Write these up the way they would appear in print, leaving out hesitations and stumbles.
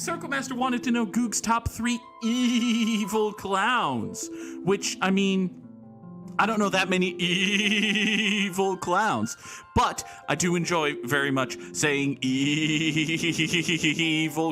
Circle Master wanted to know Goog's top 3 evil clowns, which, I mean, I don't know that many evil clowns, but I do enjoy very much saying evil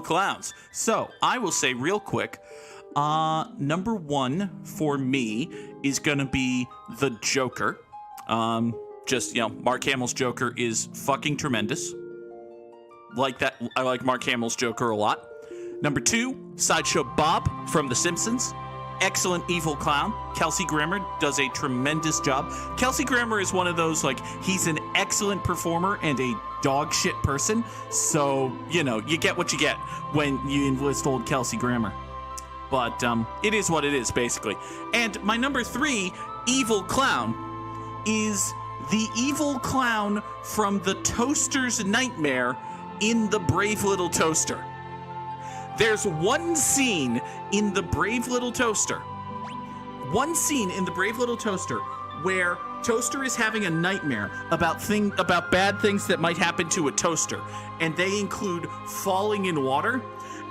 clowns. So I will say real quick, number 1 for me is gonna be the Joker. Mark Hamill's Joker is fucking tremendous. Like that, I like Mark Hamill's Joker a lot. Number 2, Sideshow Bob from The Simpsons. Excellent evil clown. Kelsey Grammer does a tremendous job. Kelsey Grammer is one of those, he's an excellent performer and a dog shit person. So, you get what you get when you enlist old Kelsey Grammer. But it is what it is, basically. And my number 3 evil clown is the evil clown from the Toaster's Nightmare in The Brave Little Toaster. There's one scene in The Brave Little Toaster. Where Toaster is having a nightmare about bad things that might happen to a toaster, and they include falling in water.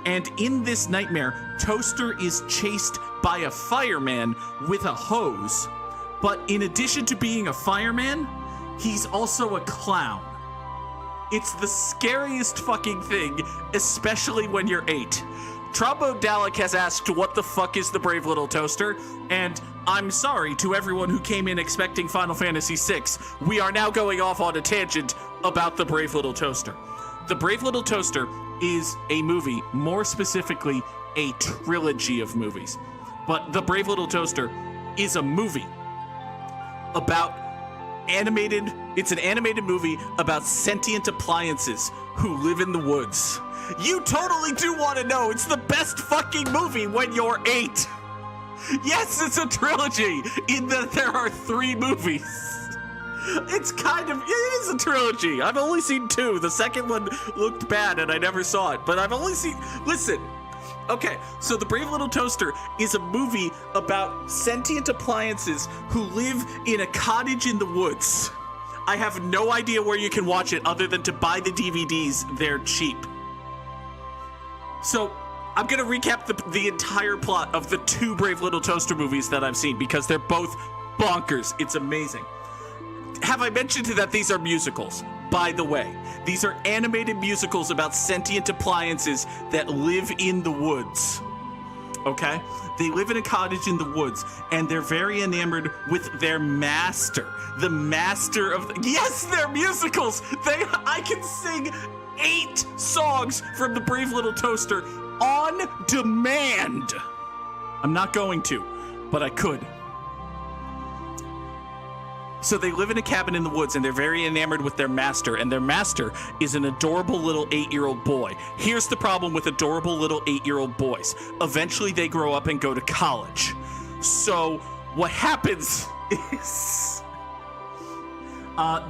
And in this nightmare, Toaster is chased by a fireman with a hose. But in addition to being a fireman, he's also a clown. It's the scariest fucking thing, especially when you're 8. Trombone Dalek has asked, what the fuck is the Brave Little Toaster? And I'm sorry to everyone who came in expecting Final Fantasy VI. We are now going off on a tangent about the Brave Little Toaster. The Brave Little Toaster is a movie, more specifically, a trilogy of movies. But the Brave Little Toaster is a movie about it's an animated movie about sentient appliances who live in the woods. You totally do want to know. It's the best fucking movie when you're 8. Yes, it's a trilogy in that there are 3 movies. It is a trilogy. I've only seen 2. The second one looked bad and I never saw it, but I've only seen, listen. Okay, so The Brave Little Toaster is a movie about sentient appliances who live in a cottage in the woods. I have no idea where you can watch it other than to buy the DVDs. They're cheap. So, I'm going to recap the entire plot of the 2 Brave Little Toaster movies that I've seen because they're both bonkers. It's amazing. Have I mentioned that these are musicals? By the way, these are animated musicals about sentient appliances that live in the woods. Okay? They live in a cottage in the woods, and they're very enamored with their master. The master of yes, they're musicals! I can sing 8 songs from the Brave Little Toaster on demand. I'm not going to, but I could. So they live in a cabin in the woods, and they're very enamored with their master, and their master is an adorable little 8-year-old boy. Here's the problem with adorable little 8-year-old boys. Eventually they grow up and go to college. So what happens is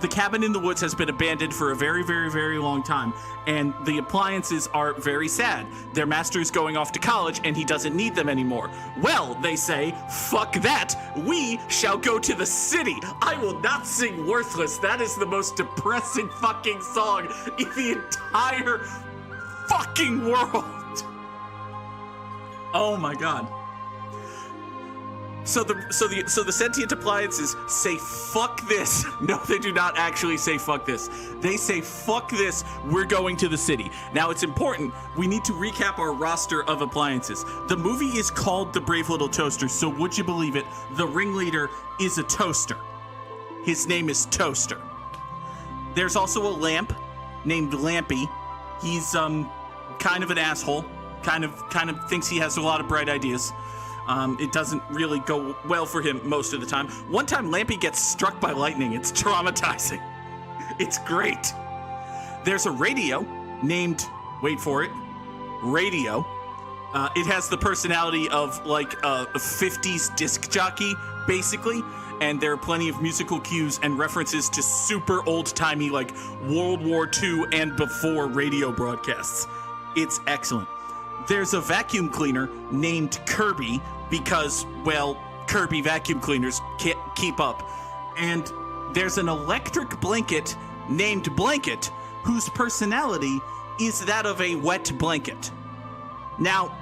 the cabin in the woods has been abandoned for a very, very, very long time, and the appliances are very sad. Their master is going off to college, and he doesn't need them anymore. Well, they say, fuck that. We shall go to the city. I will not sing Worthless. That is the most depressing fucking song in the entire fucking world. Oh my god. So the sentient appliances say fuck this. No, they do not actually say fuck this. They say fuck this, we're going to the city. Now it's important, we need to recap our roster of appliances. The movie is called The Brave Little Toaster, so would you believe it, the ringleader is a toaster. His name is Toaster. There's also a lamp named Lampy. He's kind of an asshole. Kind of thinks he has a lot of bright ideas. It doesn't really go well for him most of the time. One time, Lampy gets struck by lightning. It's traumatizing. It's great. There's a radio named, wait for it, Radio. It has the personality of like a 50s disc jockey, basically. And there are plenty of musical cues and references to super old-timey, like World War II and before radio broadcasts. It's excellent. There's a vacuum cleaner named Kirby because, well, Kirby vacuum cleaners can't keep up. And there's an electric blanket named Blanket whose personality is that of a wet blanket. Now,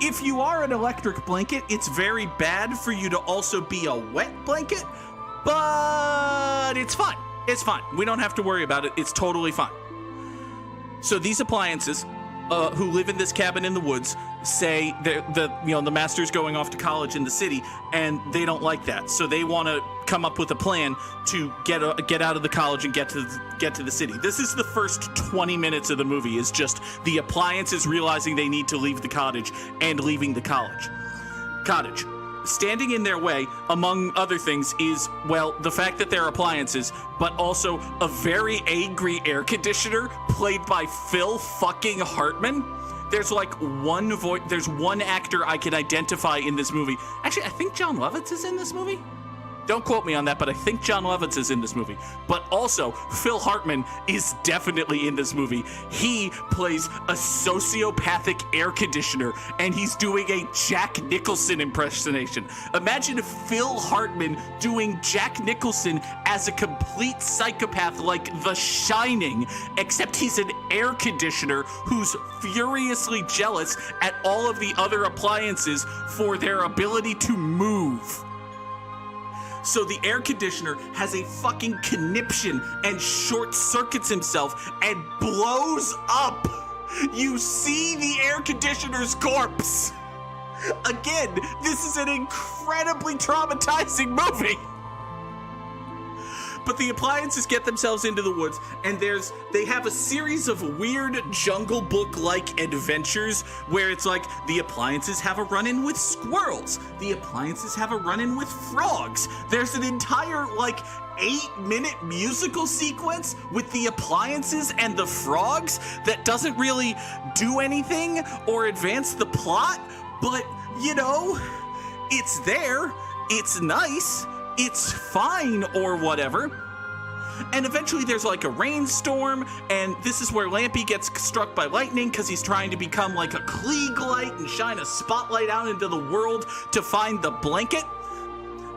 if you are an electric blanket, it's very bad for you to also be a wet blanket, but it's fine. It's fine. We don't have to worry about it. It's totally fine. So these appliances, who live in this cabin in the woods, say the master's going off to college in the city, and they don't like that. So they want to come up with a plan to get out of the college and get to the city. This is the first 20 minutes of the movie, is just the appliances realizing they need to leave the cottage and leaving the cottage. Standing in their way, among other things, is, well, the fact that they're appliances, but also a very angry air conditioner played by Phil fucking Hartman. There's like there's one actor I can identify in this movie. Actually, I think Jon Lovitz is in this movie. Don't quote me on that, but I think Jon Lovitz is in this movie. But also, Phil Hartman is definitely in this movie. He plays a sociopathic air conditioner, and he's doing a Jack Nicholson impersonation. Imagine if Phil Hartman doing Jack Nicholson as a complete psychopath like The Shining, except he's an air conditioner who's furiously jealous at all of the other appliances for their ability to move. So the air conditioner has a fucking conniption and short circuits himself and blows up. You see the air conditioner's corpse. Again, this is an incredibly traumatizing movie. But the appliances get themselves into the woods, and they have a series of weird Jungle Book-like adventures where it's like the appliances have a run-in with squirrels, the appliances have a run-in with frogs. There's an entire 8-minute musical sequence with the appliances and the frogs that doesn't really do anything or advance the plot, but it's there, it's nice, it's fine or whatever. And eventually there's a rainstorm, and this is where Lampy gets struck by lightning because he's trying to become like a Klieg light and shine a spotlight out into the world to find the blanket.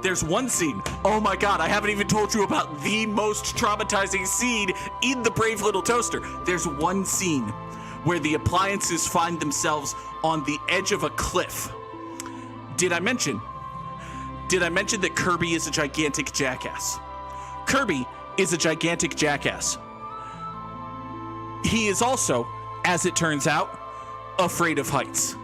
There's one scene, oh my god, I haven't even told you about the most traumatizing scene in The Brave Little Toaster. There's one scene where the appliances find themselves on the edge of a cliff. Did I mention that Kirby is a gigantic jackass? Kirby is a gigantic jackass. He is also, as it turns out, afraid of heights.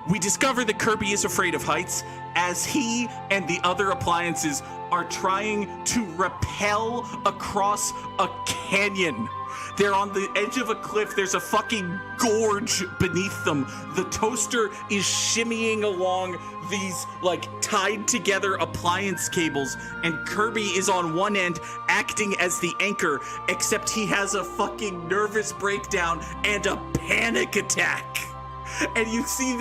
We discover that Kirby is afraid of heights as he and the other appliances are trying to rappel across a canyon. They're on the edge of a cliff. There's a fucking gorge beneath them. The toaster is shimmying along these tied together appliance cables, and Kirby is on one end acting as the anchor, except he has a fucking nervous breakdown and a panic attack. And you see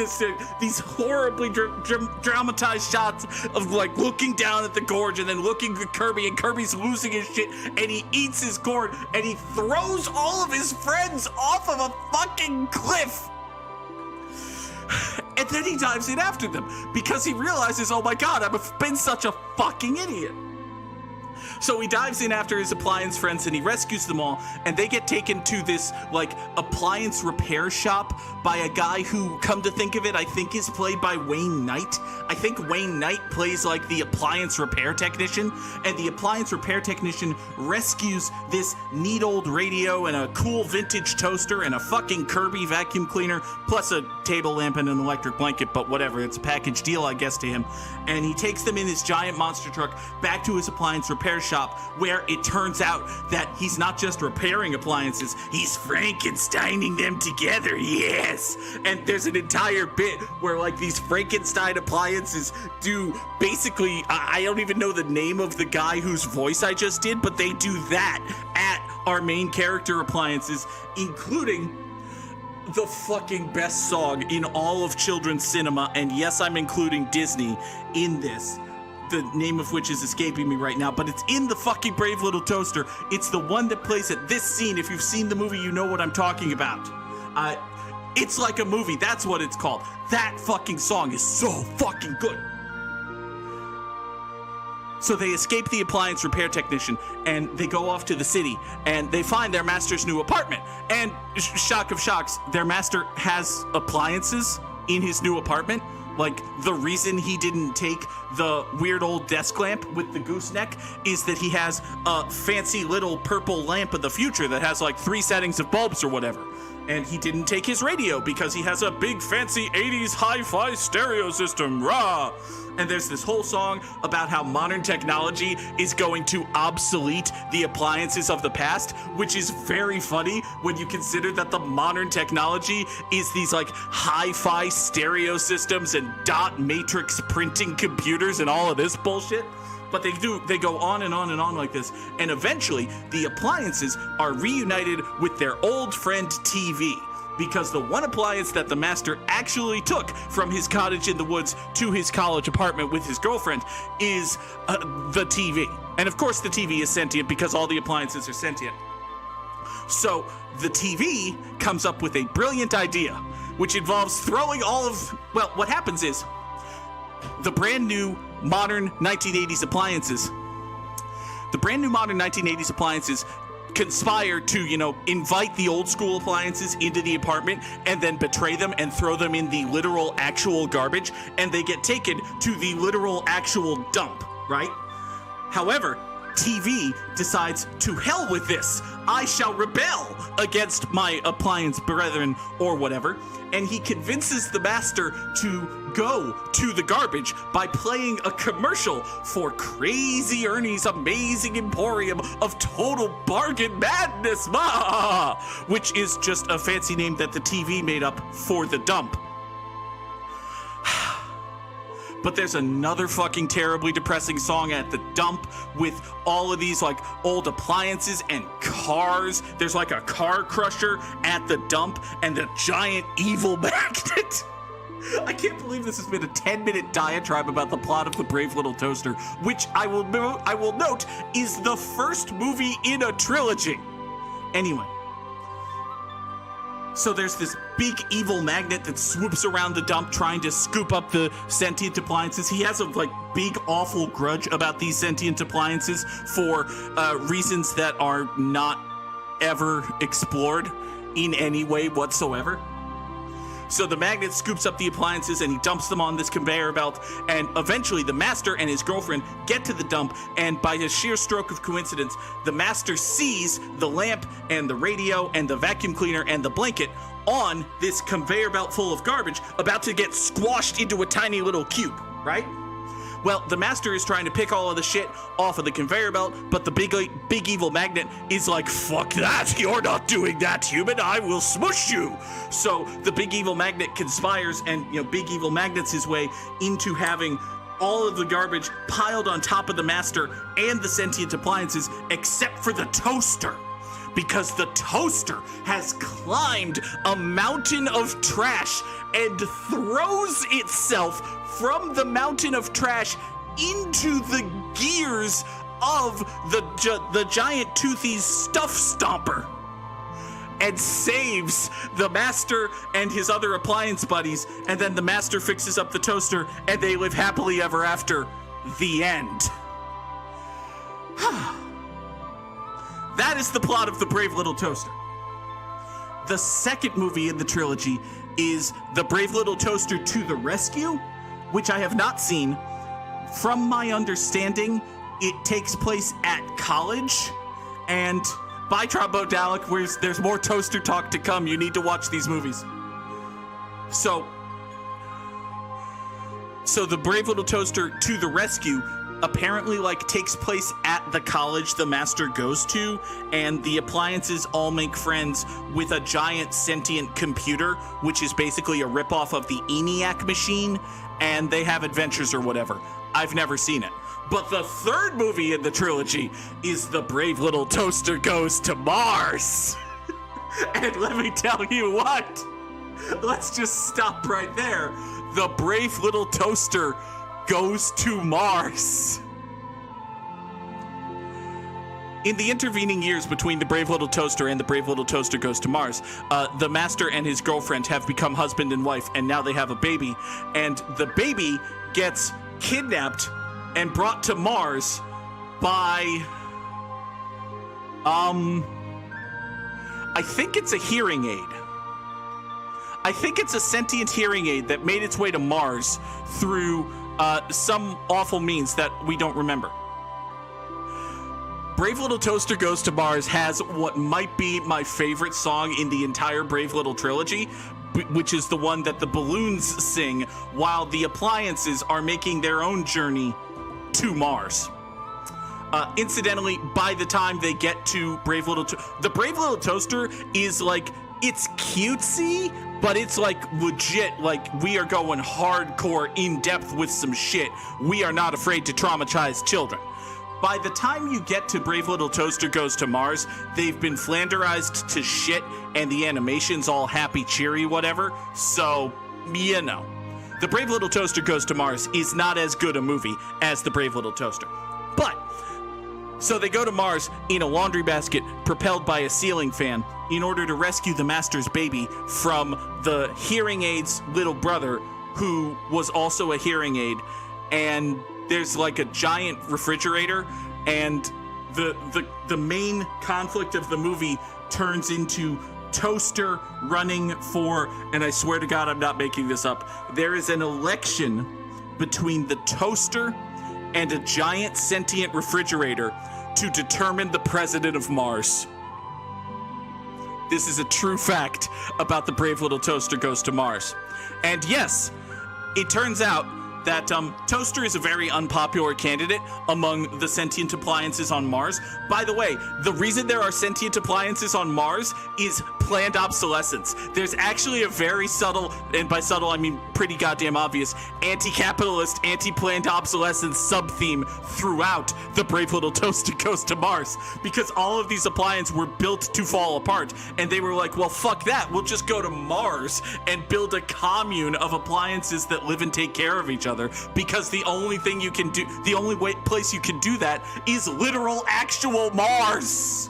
these horribly dramatized shots of looking down at the gorge and then looking at Kirby, and Kirby's losing his shit, and he eats his corn and he throws all of his friends off of a fucking cliff. And then he dives in after them because he realizes, oh my god, I've been such a fucking idiot. So he dives in after his appliance friends and he rescues them all, and they get taken to this appliance repair shop by a guy who, come to think of it, I think is played by Wayne Knight. I think Wayne Knight plays the appliance repair technician, and the appliance repair technician rescues this neat old radio and a cool vintage toaster and a fucking Kirby vacuum cleaner, plus a table lamp and an electric blanket, but whatever, it's a package deal, I guess, to him. And he takes them in his giant monster truck back to his appliance repair shop, where it turns out that he's not just repairing appliances, he's Frankensteining them together, yes! And there's an entire bit where these Frankenstein appliances do basically, I don't even know the name of the guy whose voice I just did, but they do that at our main character appliances, including the fucking best song in all of children's cinema, and yes, I'm including Disney in this, the name of which is escaping me right now, but it's in the fucking Brave Little Toaster. It's the one that plays at this scene. If you've seen the movie, you know what I'm talking about. It's like a movie. That's what it's called. That fucking song is so fucking good. So they escape the appliance repair technician, and they go off to the city, and they find their master's new apartment. And shock of shocks, their master has appliances in his new apartment. Like, the reason he didn't take the weird old desk lamp with the gooseneck is that he has a fancy little purple lamp of the future that has like 3 settings of bulbs or whatever. And he didn't take his radio because he has a big fancy 80s hi-fi stereo system, rah! And there's this whole song about how modern technology is going to obsolete the appliances of the past, which is very funny when you consider that the modern technology is these like hi-fi stereo systems and dot matrix printing computers and all of this bullshit. But they go on and on and on like this, and eventually the appliances are reunited with their old friend TV, because the one appliance that the master actually took from his cottage in the woods to his college apartment with his girlfriend is the TV. And of course the TV is sentient because all the appliances are sentient. So the TV comes up with a brilliant idea, which involves throwing all of, well, what happens is the brand new modern 1980s appliances conspire to, invite the old school appliances into the apartment and then betray them and throw them in the literal actual garbage, and they get taken to the literal actual dump, right? However, TV decides, to hell with this, I shall rebel against my appliance brethren or whatever, and he convinces the master to go to the garbage by playing a commercial for Crazy Ernie's Amazing Emporium of Total Bargain Madness, which is just a fancy name that the TV made up for the dump. But there's another fucking terribly depressing song at the dump with all of these like old appliances and cars. There's like a car crusher at the dump and a giant evil magnet. I can't believe this has been a 10-minute diatribe about the plot of The Brave Little Toaster, which I will note is the first movie in a trilogy. Anyway. So there's this big evil magnet that swoops around the dump trying to scoop up the sentient appliances. He has a big awful grudge about these sentient appliances for reasons that are not ever explored in any way whatsoever. So the magnet scoops up the appliances and he dumps them on this conveyor belt, and eventually the master and his girlfriend get to the dump, and by a sheer stroke of coincidence, the master sees the lamp and the radio and the vacuum cleaner and the blanket on this conveyor belt full of garbage about to get squashed into a tiny little cube, right? Well, the master is trying to pick all of the shit off of the conveyor belt, but the big evil magnet is like, fuck that, you're not doing that, human, I will smush you. So the big evil magnet conspires and, big evil magnets his way into having all of the garbage piled on top of the master and the sentient appliances, except for the toaster. Because the toaster has climbed a mountain of trash and throws itself from the mountain of trash into the gears of the giant toothy stuff stomper and saves the master and his other appliance buddies, and then the master fixes up the toaster and they live happily ever after. The end. That is the plot of The Brave Little Toaster. The second movie in the trilogy is The Brave Little Toaster to the Rescue, which I have not seen. From my understanding, it takes place at college. And by Trombone Dalek, there's more toaster talk to come. You need to watch these movies. So The Brave Little Toaster to the Rescue apparently takes place at the college the master goes to, and the appliances all make friends with a giant sentient computer, which is basically a ripoff of the ENIAC machine, and they have adventures or whatever. I've never seen it. But the third movie in the trilogy is The Brave Little Toaster Goes to Mars. And let me tell you what, let's just stop right there. The Brave Little Toaster goes to Mars. In the intervening years between The Brave Little Toaster and The Brave Little Toaster Goes to Mars, the master and his girlfriend have become husband and wife, and now they have a baby. And the baby gets kidnapped and brought to Mars by, I think it's a hearing aid. I think it's a sentient hearing aid that made its way to Mars through some awful means that we don't remember. Brave Little Toaster Goes to Mars has what might be my favorite song in the entire Brave Little trilogy, which is the one that the balloons sing while the appliances are making their own journey to Mars. Incidentally, by the time they get to Brave Little the Brave Little Toaster is like, it's cutesy, but it's like legit, like we are going hardcore in depth with some shit. We are not afraid to traumatize children. By the time you get to Brave Little Toaster Goes to Mars, they've been Flanderized to shit and the animation's all happy, cheery, whatever. So, you know. The Brave Little Toaster Goes to Mars is not as good a movie as The Brave Little Toaster. But, so they go to Mars in a laundry basket propelled by a ceiling fan in order to rescue the master's baby from the hearing aid's little brother, who was also a hearing aid. And there's like a giant refrigerator, and the main conflict of the movie turns into Toaster running for, and I swear to God I'm not making this up, there is an election between the Toaster and a giant sentient refrigerator to determine the president of Mars. This is a true fact about the Brave Little Toaster Goes to Mars. And yes, it turns out that Toaster is a very unpopular candidate among the sentient appliances on Mars. By the way, the reason there are sentient appliances on Mars is planned obsolescence. There's actually a very subtle, and by subtle I mean pretty goddamn obvious, anti-capitalist, anti-planned obsolescence sub-theme throughout the Brave Little Toaster Goes to Mars, because all of these appliances were built to fall apart, and they were like, well, fuck that, we'll just go to Mars and build a commune of appliances that live and take care of each other, because the only thing you can do, the only place you can do that is literal actual Mars.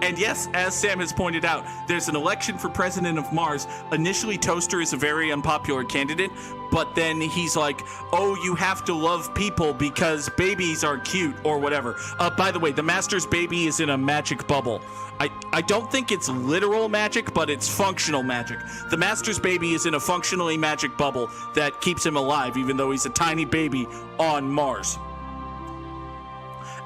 And yes, as Sam has pointed out, there's an election for president of Mars. Initially, Toaster is a very unpopular candidate, but then he's like, oh, you have to love people because babies are cute or whatever. By the way, the master's baby is in a magic bubble. I don't think it's literal magic, but it's functional magic. The master's baby is in a functionally magic bubble that keeps him alive, even though he's a tiny baby on Mars.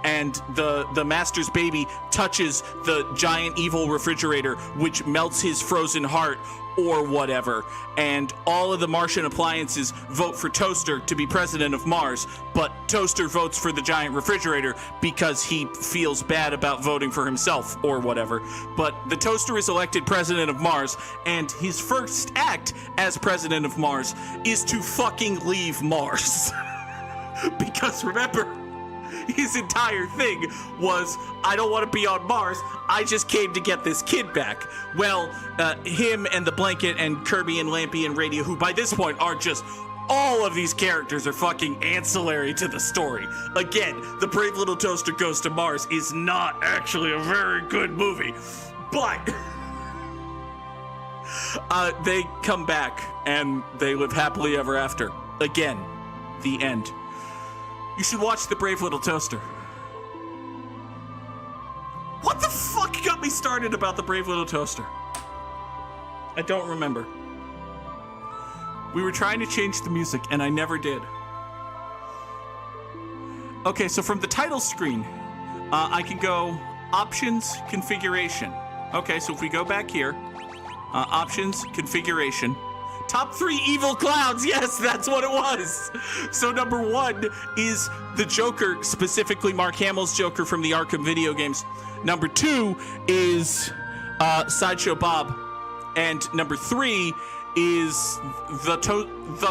And the master's baby touches the giant evil refrigerator, which melts his frozen heart or whatever. And all of the Martian appliances vote for Toaster to be president of Mars, but Toaster votes for the giant refrigerator because he feels bad about voting for himself or whatever. But the Toaster is elected president of Mars, and his first act as president of Mars is to fucking leave Mars. Because remember, his entire thing was, I don't want to be on Mars, I just came to get this kid back. Well, him and the blanket and Kirby and Lampy and Radio, who by this point are just, all of these characters are fucking ancillary to the story. Again, The Brave Little Toaster Goes to Mars is not actually a very good movie, but they come back and they live happily ever after. Again, the end. You should watch The Brave Little Toaster. What the fuck got me started about The Brave Little Toaster? I don't remember. We were trying to change the music, and I never did. Okay, so from the title screen, I can go Options, Configuration. Okay, so if we go back here, Options, Configuration. Top 3 evil clowns. Yes, that's what it was. So number 1 is the Joker, specifically Mark Hamill's Joker from the Arkham video games. Number 2 is Sideshow Bob. And number 3 is the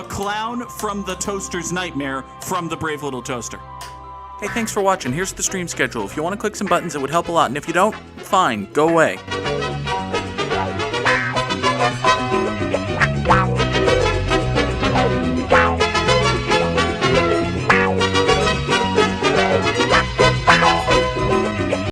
clown from the Toaster's Nightmare from The Brave Little Toaster. Hey, thanks for watching. Here's the stream schedule. If you want to click some buttons, it would help a lot. And if you don't, fine, go away.